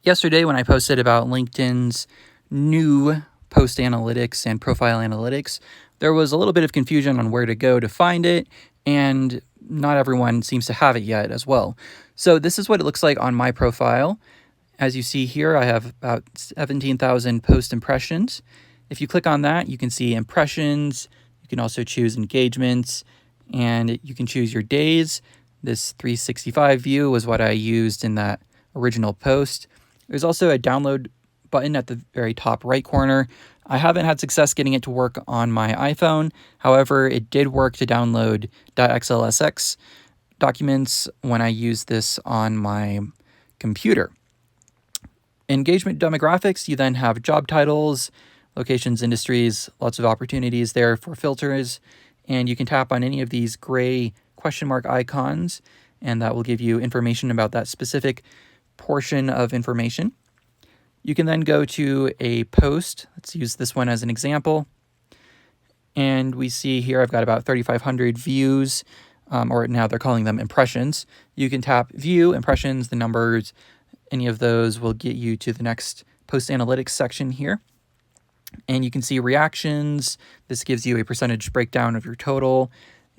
Yesterday when I posted about LinkedIn's new post analytics and profile analytics, there was a little bit of confusion on where to go to find it, and not everyone seems to have it yet as well. So this is what it looks like on my profile. As you see here, I have about 17,000 post impressions. If you click on that, you can see impressions. You can also choose engagements, and you can choose your days. This 365 view was what I used in that original post. There's also a download button at the very top right corner. I haven't had success getting it to work on my iPhone. However, it did work to download .xlsx documents when I used this on my computer. Engagement demographics, you then have job titles, locations, industries, lots of opportunities there for filters, and you can tap on any of these gray question mark icons, and that will give you information about that specific portion of information. You can then go to a post. Let's use this one as an example. And we see here I've got about 3,500 views, or now they're calling them impressions. You can tap view, impressions, the numbers, any of those will get you to the next post analytics section here. And you can see reactions. This gives you a percentage breakdown of your total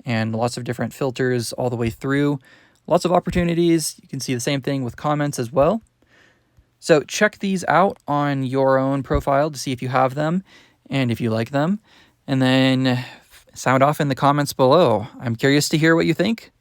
and lots of different filters all the way through. Lots of opportunities. You can see the same thing with comments as well. So check these out on your own profile to see if you have them and if you like them. And then sound off in the comments below. I'm curious to hear what you think.